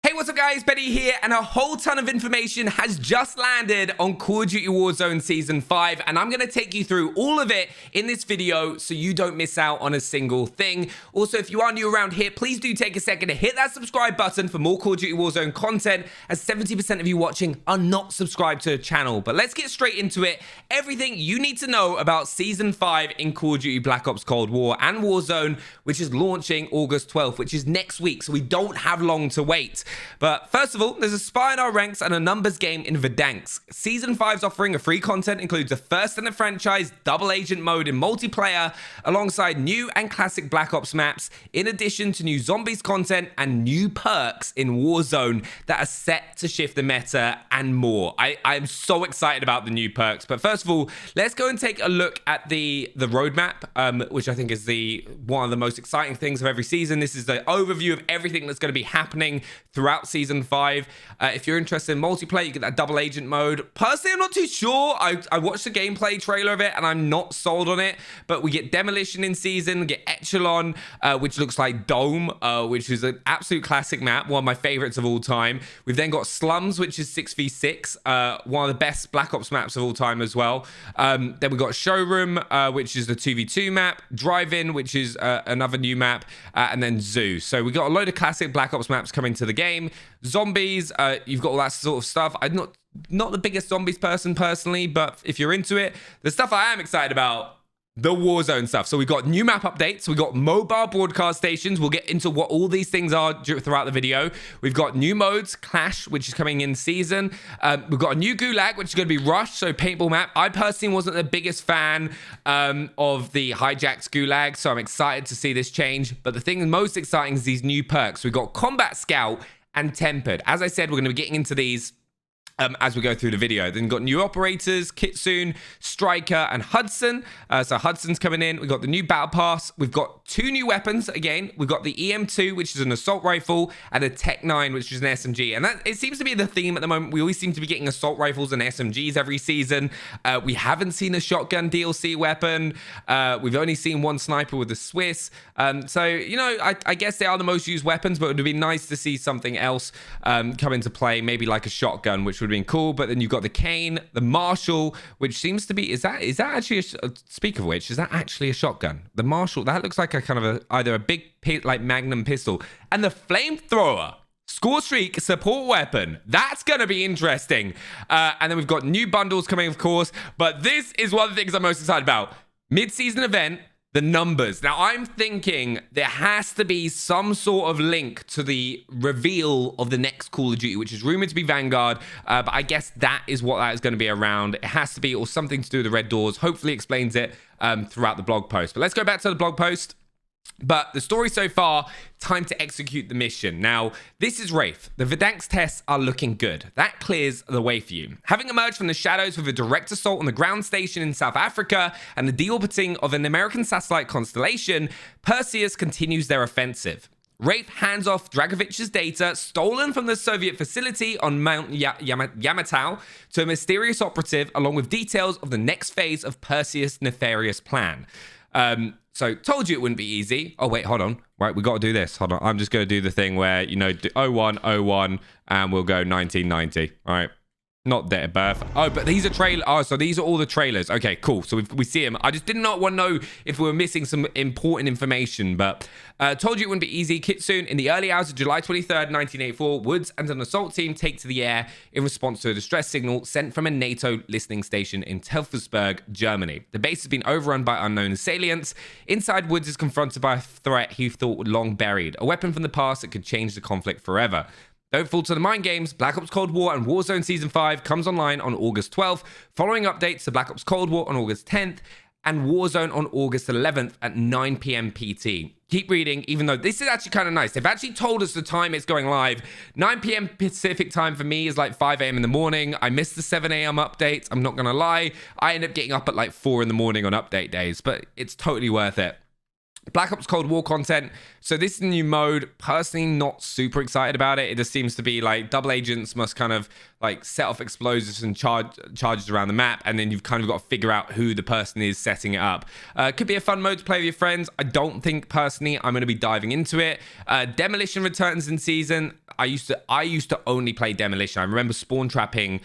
Hey, what's up guys, Benny here, and a whole ton of information has just landed on Call of Duty Warzone Season 5, and I'm going to take you through all of it in this video so you don't miss out on a single thing. Also, if you are new around here, please do take a second to hit that subscribe button for more Call of Duty Warzone content, as 70% of you watching are not subscribed to the channel. But let's get straight into it. Everything you need to know about Season 5 in Call of Duty Black Ops Cold War and Warzone, which is launching August 12th, which is next week, so we don't have long to wait. But first of all, there's a spy in our ranks and a numbers game in Verdansk. Season 5's offering of free content includes the first in the franchise double agent mode in multiplayer, alongside new and classic Black Ops maps, in addition to new zombies content and new perks in Warzone that are set to shift the meta and more. I'm so excited about the new perks. But first of all, let's go and take a look at the roadmap, which I think is one of the most exciting things of every season. This is the overview of everything that's going to be happening throughout Season 5. If you're interested in multiplayer, you get that double agent mode. Personally, I'm not too sure. I watched the gameplay trailer of it and I'm not sold on it, but we get Demolition in Season, we get Echelon, which looks like Dome, which is an absolute classic map, one of my favorites of all time. We've then got Slums, which is 6v6, one of the best Black Ops maps of all time as well. Then we've got Showroom, which is the 2v2 map, Drive-In, which is another new map, and then Zoo. So we got a load of classic Black Ops maps coming to the game. Zombies, you've got all that sort of stuff. I'm not the biggest zombies person personally, but if you're into it, the stuff I am excited about, the Warzone stuff. So we got new map updates. We got mobile broadcast stations. We'll get into what all these things are throughout the video. We've got new modes, Clash, which is coming in season. We've got a new Gulag, which is going to be Rush, so paintball map. I personally wasn't the biggest fan of the Hijacked Gulag, so I'm excited to see this change. But the thing most exciting is these new perks. We've got Combat Scout and Tempered. As I said, we're going to be getting into these as we go through the video. Then we've got new operators, Kitsune, Striker, and Hudson. So Hudson's coming in. We've got the new Battle Pass. We've got two new weapons again. We've got the EM2, which is an assault rifle, and a Tech 9, which is an SMG. And it seems to be the theme at the moment. We always seem to be getting assault rifles and SMGs every season. We haven't seen a shotgun DLC weapon. We've only seen one sniper with the Swiss. So, you know, I guess they are the most used weapons, but it would be nice to see something else come into play, maybe like a shotgun, which would have been cool. But then you've got the Kane, the Marshall, which seems to be, is that actually speak of which, is that actually a shotgun? The Marshall, that looks like a kind of either a big like Magnum pistol. And the flamethrower, Score Streak support weapon, that's gonna be interesting. And then we've got new bundles coming, of course, but this is one of the things I'm most excited about. Mid-season event, the numbers. Now, I'm thinking there has to be some sort of link to the reveal of the next Call of Duty, which is rumored to be Vanguard, but I guess that is what that is going to be around. It has to be, or something to do with the red doors. Hopefully explains it throughout the blog post. But let's go back to the blog post. But the story so far, time to execute the mission. Now, this is Wraith. The Verdansk tests are looking good. That clears the way for you. Having emerged from the shadows with a direct assault on the ground station in South Africa and the deorbiting of an American satellite constellation, Perseus continues their offensive. Wraith hands off Dragovich's data stolen from the Soviet facility on Mount Yamato to a mysterious operative, along with details of the next phase of Perseus' nefarious plan. So told you it wouldn't be easy. Oh, wait, hold on. Right, we got to do this. Hold on. I'm just going to do the thing where, you know, do 0101 and we'll go 1990. All right. Not date of birth. Oh, but these are trailers. Oh, so these are all the trailers. Okay, cool. So we see them. I just did not want to know if we were missing some important information, but told you it wouldn't be easy. Kitsune, in the early hours of July 23rd, 1984, Woods and an assault team take to the air in response to a distress signal sent from a NATO listening station in Teufelsberg, Germany. The base has been overrun by unknown assailants. Inside, Woods is confronted by a threat he thought long buried, a weapon from the past that could change the conflict forever. Don't fall to the mind games. Black Ops Cold War and Warzone Season 5 comes online on August 12th, following updates to Black Ops Cold War on August 10th and Warzone on August 11th at 9 p.m. PT. Keep reading, even though this is actually kind of nice. They've actually told us the time it's going live. 9 p.m. Pacific time for me is like 5 a.m. in the morning. I missed the 7 a.m. updates. I'm not going to lie. I end up getting up at like 4 in the morning on update days, but it's totally worth it. Black Ops Cold War content. So this is a new mode. Personally, not super excited about it. It just seems to be like double agents must kind of like set off explosives and charges around the map, and then you've kind of got to figure out who the person is setting it up. Could be a fun mode to play with your friends. I don't think personally I'm going to be diving into it. Demolition returns in season. I used to only play Demolition. I remember spawn trapping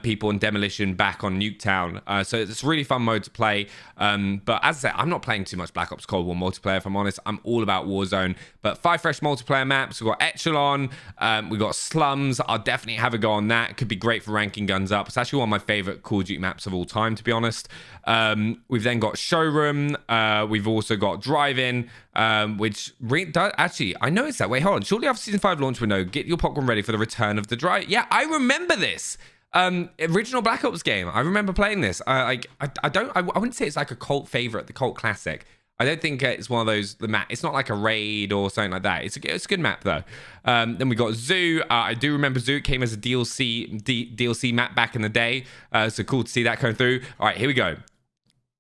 people in Demolition back on Nuketown. So it's a really fun mode to play. But as I said, I'm not playing too much Black Ops Cold War multiplayer, if I'm honest. I'm all about Warzone. But 5 fresh multiplayer maps. We've got Echelon. We've got Slums. I'll definitely have a go on that. Could be great for ranking guns up. It's actually one of my favorite Call of Duty maps of all time, to be honest. We've then got Showroom. We've also got Drive-In, which actually, I noticed that. Wait, hold on. Shortly after Season 5 launch window, get your popcorn ready for the return of the Drive. Yeah, I remember this. Original Black Ops game. I remember playing this. I wouldn't say it's like a cult favorite, the cult classic. I don't think it's one of those, the map. It's not like a raid or something like that. It's a good map though. Then we got Zoo. I do remember Zoo. It came as a DLC map back in the day. So cool to see that coming through. All right, here we go.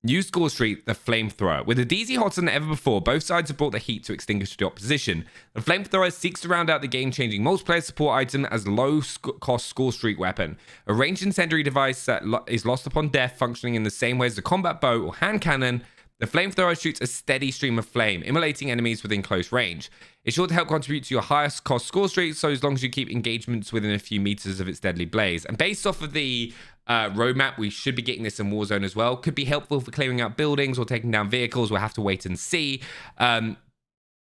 New score streak, the Flamethrower. With the DZ hotter than ever before, both sides have brought the heat to extinguish the opposition. The Flamethrower seeks to round out the game-changing multiplayer support item as a low-cost score streak weapon. A ranged incendiary device that is lost upon death, functioning in the same way as the combat bow or hand cannon, the Flamethrower shoots a steady stream of flame, immolating enemies within close range. It's sure to help contribute to your highest cost score streak, so as long as you keep engagements within a few meters of its deadly blaze. And based off of the roadmap, we should be getting this in Warzone as well. Could be helpful for clearing out buildings or taking down vehicles. We'll have to wait and see.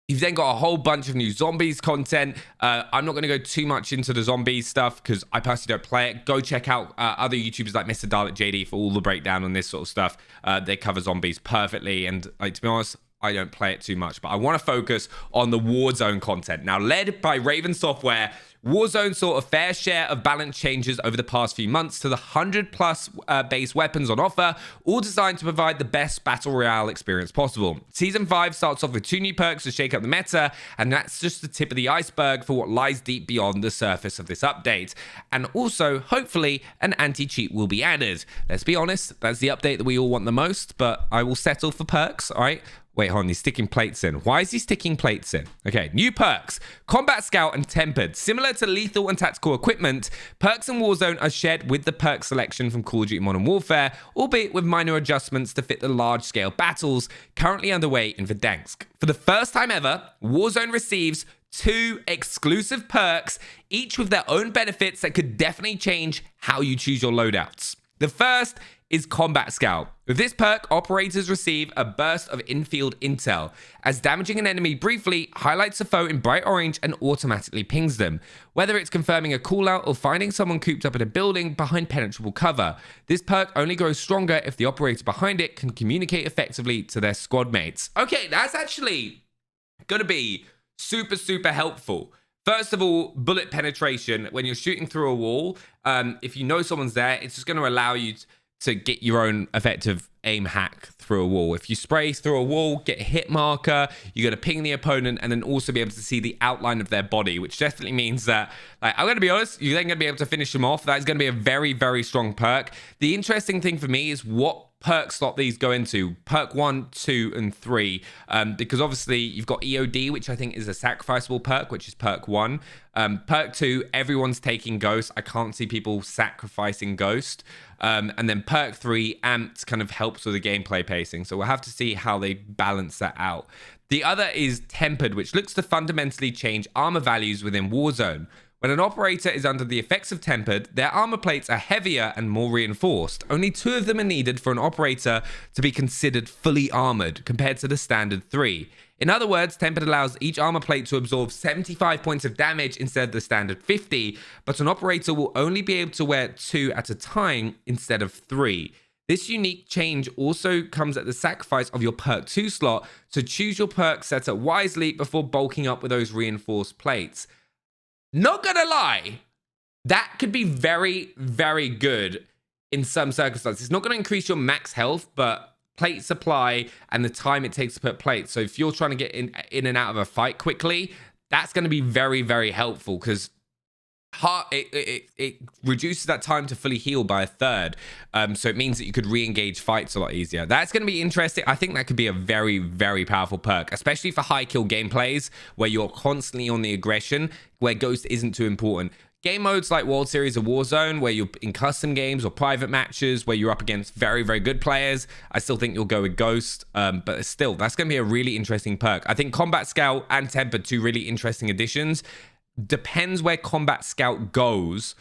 You've then got a whole bunch of new zombies content. I'm not going to go too much into the zombies stuff because I personally don't play it. Go check out other YouTubers like Mr. Dalek JD for all the breakdown on this sort of stuff. They cover zombies perfectly. And like, to be honest, I don't play it too much, but I want to focus on the Warzone content. Now, led by Raven Software, Warzone saw a fair share of balance changes over the past few months to the 100+ base weapons on offer, all designed to provide the best Battle Royale experience possible. Season 5 starts off with 2 new perks to shake up the meta, and that's just the tip of the iceberg for what lies deep beyond the surface of this update. And also, hopefully, an anti-cheat will be added. Let's be honest, that's the update that we all want the most, but I will settle for perks, all right? Wait, hold on, he's sticking plates in. Why is he sticking plates in? Okay, new perks. Combat Scout and Tempered. Similar to lethal and tactical equipment, perks in Warzone are shared with the perk selection from Call of Duty Modern Warfare, albeit with minor adjustments to fit the large-scale battles currently underway in Verdansk. For the first time ever, Warzone receives 2 exclusive perks, each with their own benefits that could definitely change how you choose your loadouts. The first is Combat Scout. With this perk, operators receive a burst of in-field intel, as damaging an enemy briefly highlights a foe in bright orange and automatically pings them, whether it's confirming a callout or finding someone cooped up in a building behind penetrable cover. This perk only grows stronger if the operator behind it can communicate effectively to their squad mates. Okay, that's actually gonna be super, super helpful. First of all, bullet penetration. When you're shooting through a wall, if you know someone's there, it's just going to allow you to get your own effective aim hack through a wall. If you spray through a wall, get a hit marker, you're going to ping the opponent and then also be able to see the outline of their body, which definitely means that, like, I'm going to be honest, you're then going to be able to finish them off. That's going to be a very, very strong perk. The interesting thing for me is what perk slot these go into, perk 1, 2, and 3, because obviously you've got EOD, which I think is a sacrificeable perk, which is perk 1. Perk 2, everyone's taking Ghost. I can't see people sacrificing Ghost. And then perk 3, Amped, kind of helps with the gameplay pacing. So we'll have to see how they balance that out. The other is Tempered, which looks to fundamentally change armor values within Warzone. When an operator is under the effects of Tempered, their armor plates are heavier and more reinforced. Only 2 of them are needed for an operator to be considered fully armored, compared to the standard 3. In other words, Tempered allows each armor plate to absorb 75 points of damage instead of the standard 50, but an operator will only be able to wear 2 at a time instead of 3. This unique change also comes at the sacrifice of your perk 2 slot, so choose your perk setup wisely before bulking up with those reinforced plates. Not gonna lie, that could be very, very good in some circumstances. It's not gonna increase your max health, but plate supply and the time it takes to put plates. So if you're trying to get in and out of a fight quickly, that's gonna be very, very helpful because it reduces that time to fully heal by a third. So it means that you could re-engage fights a lot easier. That's going to be interesting. I think that could be a very, very powerful perk, especially for high kill gameplays where you're constantly on the aggression, where Ghost isn't too important. Game modes like World Series or Warzone, where you're in custom games or private matches where you're up against very, very good players, I still think you'll go with Ghost. But still, that's going to be a really interesting perk. I think Combat Scout and Tempered, 2 really interesting additions. depends where Combat Scout goes,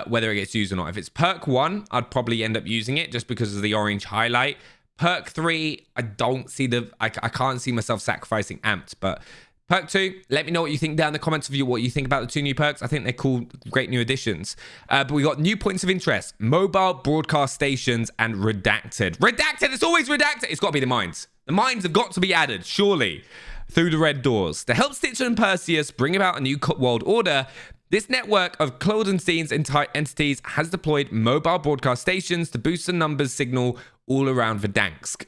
whether it gets used or not. If it's perk 1, I'd probably end up using it just because of the orange highlight. Perk 3, I don't see I can't see myself sacrificing amped, but perk 2, let me know what you think down in the comments of what you think about the 2 new perks. I think they're cool, great new additions. But we got new points of interest: mobile broadcast stations and redacted. Redacted, it's always redacted. It's got to be the mines. The mines have got to be added, surely, through the red doors. To help Stitcher and Perseus bring about a new world order, this network of Clodenstein's entities has deployed mobile broadcast stations to boost the numbers signal all around Verdansk.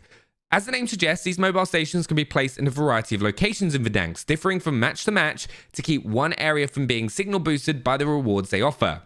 As the name suggests, these mobile stations can be placed in a variety of locations in Verdansk, differing from match to match to keep one area from being signal boosted by the rewards they offer.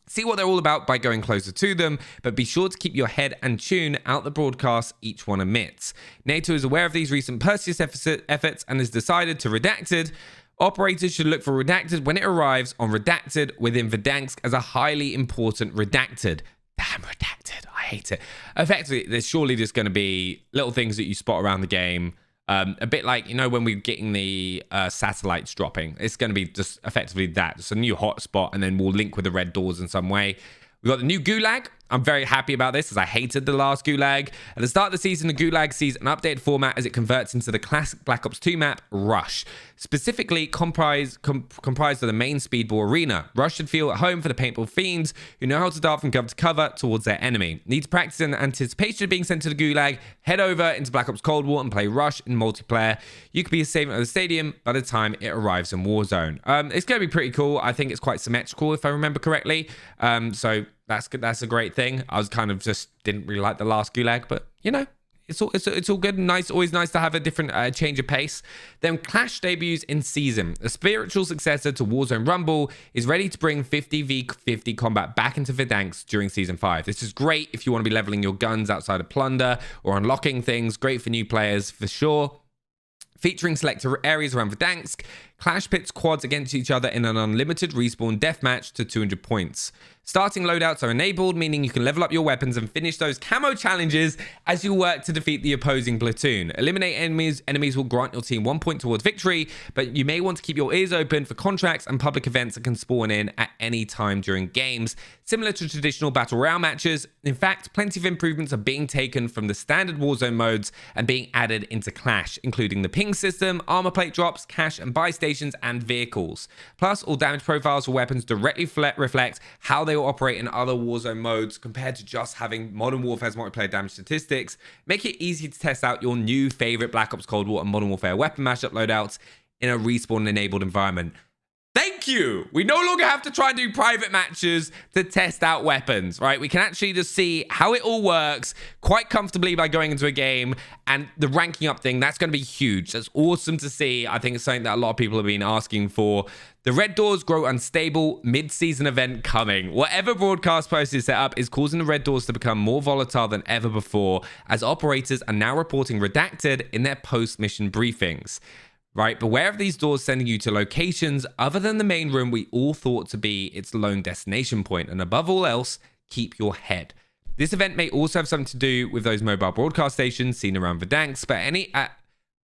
See what they're all about by going closer to them, but be sure to keep your head and tune out the broadcasts each one emits. NATO is aware of these recent Perseus efforts and has decided to redacted. Operators should look for redacted when it arrives on redacted within Verdansk as a highly important redacted. Damn, redacted. I hate it. Effectively, there's surely just going to be little things that you spot around the game. A bit like, when we're getting the satellites dropping. It's going to be just effectively that. It's a new hotspot, and then we'll link with the red doors in some way. We've got the new Gulag. I'm very happy about this, as I hated the last Gulag. At the start of the season, the Gulag sees an updated format as it converts into the classic Black Ops 2 map, Rush. Specifically comprised of the main speedball arena. Rush should feel at home for the paintball fiends who know how to dart from cover to cover towards their enemy. Need to practice in anticipation of being sent to the Gulag? Head over into Black Ops Cold War and play Rush in multiplayer. You could be a saving at the stadium by the time it arrives in Warzone. It's going to be pretty cool. I think it's quite symmetrical, if I remember correctly. So that's good. That's a great thing. I was kind of just didn't really like the last Gulag, but it's all good and nice. Always nice to have a different change of pace. Then Clash debuts in season. The spiritual successor to Warzone Rumble is ready to bring 50v50 combat back into Verdansk during season 5. This is great if you want to be leveling your guns outside of plunder or unlocking things. Great for new players for sure. Featuring selected areas around Verdansk, Clash pits quads against each other in an unlimited respawn deathmatch to 200 points. Starting loadouts are enabled, meaning you can level up your weapons and finish those camo challenges as you work to defeat the opposing platoon. Eliminate enemies will grant your team 1 point towards victory, but you may want to keep your ears open for contracts and public events that can spawn in at any time during games. Similar to traditional Battle Royale matches, in fact, plenty of improvements are being taken from the standard Warzone modes and being added into Clash, including the ping system, armor plate drops, cash and buy stations, and vehicles. Plus, all damage profiles for weapons directly reflect how they will operate in other Warzone modes compared to just having Modern Warfare's multiplayer damage statistics. Make it easy to test out your new favorite Black Ops Cold War and Modern Warfare weapon mashup loadouts in a respawn-enabled environment. Thank you. We no longer have to try and do private matches to test out weapons, right? We can actually just see how it all works quite comfortably by going into a game, and the ranking up thing, that's going to be huge. That's awesome to see. I think it's something that a lot of people have been asking for. The red doors grow unstable, mid-season event coming. Whatever broadcast post is set up is causing the red doors to become more volatile than ever before, as operators are now reporting redacted in their post-mission briefings. Right, beware of these doors sending you to locations other than the main room we all thought to be its lone destination point. And above all else, keep your head. This event may also have something to do with those mobile broadcast stations seen around Verdansk,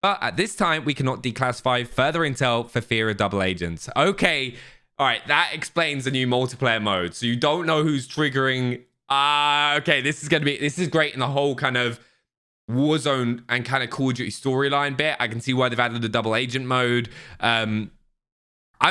but at this time, we cannot declassify further intel for fear of double agents. Okay, all right, that explains the new multiplayer mode. So you don't know who's triggering. Okay, this is great in the whole kind of Warzone and kind of Call of Duty storyline bit. I can see why they've added the double agent mode. I'm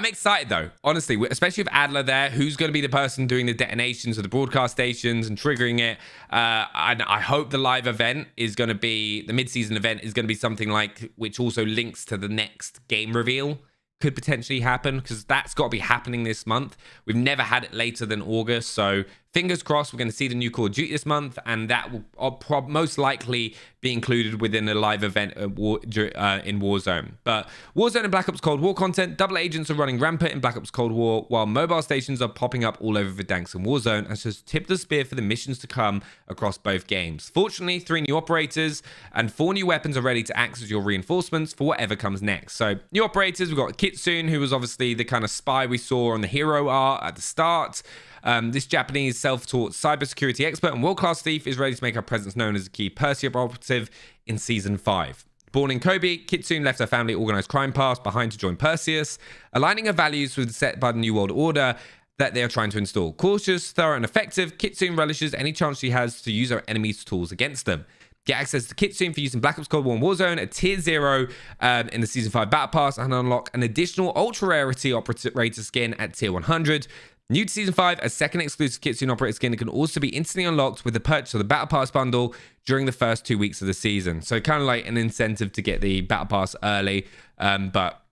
excited though, honestly, especially with Adler there, who's going to be the person doing the detonations of the broadcast stations and triggering it. And I hope the live event is going to be, the mid-season event is going to be something like, which also links to the next game reveal. Could potentially happen, because that's got to be happening this month. We've never had it later than August, so fingers crossed we're going to see the new Call of Duty this month, and that will most likely be included within a live event in Warzone. But Warzone and Black Ops Cold War content, double agents are running rampant in Black Ops Cold War, while mobile stations are popping up all over Verdansk and Warzone, and just tip the spear for the missions to come across both games. Fortunately, 3 new operators and 4 new weapons are ready to act as your reinforcements for whatever comes next. So, new operators, we've got Kitsune, who was obviously the kind of spy we saw on the hero art at the start. This Japanese self-taught cybersecurity expert and world-class thief is ready to make her presence known as a key Persia operative in Season 5. Born in Kobe, Kitsune left her family organized crime past behind to join Perseus, aligning her values with the set by the New World Order that they are trying to install. Cautious, thorough, and effective, Kitsune relishes any chance she has to use her enemies' tools against them. Get access to Kitsune for using Black Ops Cold War and Warzone at Tier 0 in the Season 5 Battle Pass, and unlock an additional Ultra Rarity Operator skin at Tier 100. New to Season 5, a second exclusive Kitsune Operator skin can also be instantly unlocked with the purchase of the Battle Pass bundle during the first 2 weeks of the season. So kind of like an incentive to get the Battle Pass early, but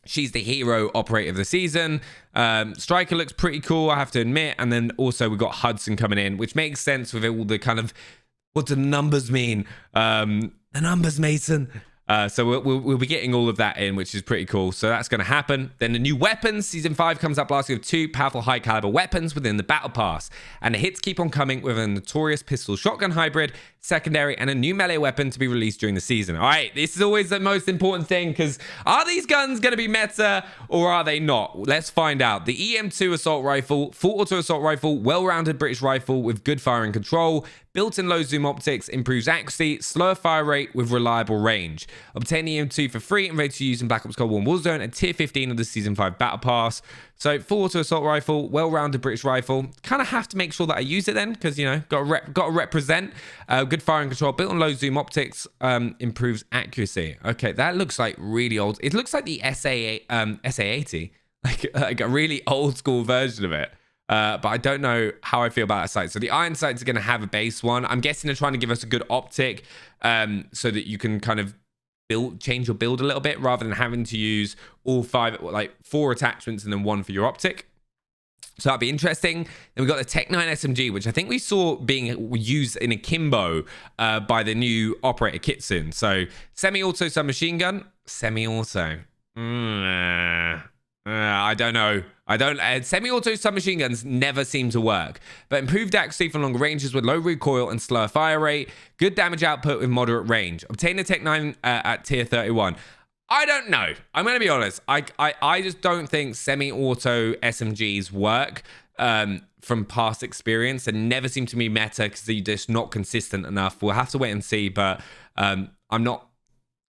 she's the hero operator of the season. Striker looks pretty cool, I have to admit. And then also we've got Hudson coming in, which makes sense with all the kind of, what do the numbers mean? The numbers, Mason. So we'll be getting all of that in, which is pretty cool. So that's going to happen. Then the new weapons. Season 5 comes up last week with 2 powerful high caliber weapons within the Battle Pass. And the hits keep on coming with a notorious pistol shotgun hybrid, secondary, and a new melee weapon to be released during the season. All right, this is always the most important thing, because are these guns going to be meta or are they not? Let's find out. The EM2 assault rifle, full auto assault rifle, well-rounded British rifle with good firing control, built-in low zoom optics, improves accuracy, slower fire rate with reliable range. Obtain the EM2 for free and ready to use in Black Ops Cold War and Warzone at Tier 15 of the Season 5 Battle Pass. So full auto assault rifle, well-rounded British rifle. Kind of have to make sure that I use it then, because, you know, got to represent. Good firing control, built on low zoom optics, improves accuracy. Okay, that looks like really old. It looks like the SA80, like a really old school version of it. But I don't know how I feel about that sight. So the iron sights are going to have a base one. I'm guessing they're trying to give us a good optic, so that you can kind of change your build a little bit rather than having to use all 4 attachments and then 1 for your optic. So that'd be interesting. Then we got the Tech 9 SMG, which I think we saw being used in akimbo by the new operator Kitsune. So semi-auto submachine gun, semi-auto. I don't know. Semi-auto submachine guns never seem to work, but improved accuracy for longer ranges with low recoil and slower fire rate, good damage output with moderate range. Obtain the Tech 9 at Tier 31. I don't know. I'm going to be honest. I just don't think semi-auto SMGs work from past experience, and never seem to be meta because they're just not consistent enough. We'll have to wait and see, but I'm not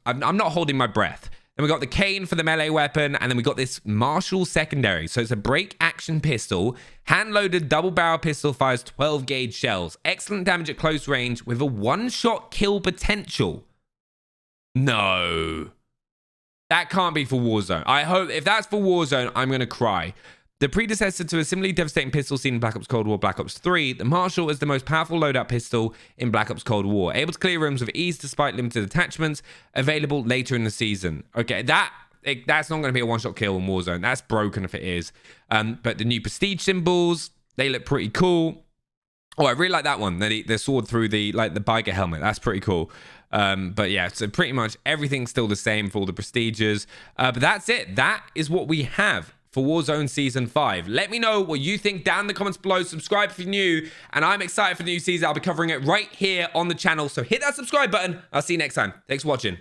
holding my breath. Then we got the Cane for the melee weapon, and then we got this Marshall secondary. So it's a break action pistol, hand-loaded double barrel pistol, fires 12 gauge shells. Excellent damage at close range with a one-shot kill potential. No. That can't be for Warzone. I hope, if that's for Warzone, I'm going to cry. The predecessor to a similarly devastating pistol seen in Black Ops Cold War, Black Ops 3, the Marshall is the most powerful loadout pistol in Black Ops Cold War, able to clear rooms with ease despite limited attachments, available later in the season. Okay, that's not going to be a one-shot kill in Warzone. That's broken if it is. But the new prestige symbols, they look pretty cool. Oh, I really like that one. The sword through the biker helmet. That's pretty cool. But yeah, so pretty much everything's still the same for all the prestiges. But that's it. That is what we have for Warzone Season 5. Let me know what you think down in the comments below. Subscribe if you're new, and I'm excited for the new season. I'll be covering it right here on the channel, so hit that subscribe button. I'll see you next time. Thanks for watching.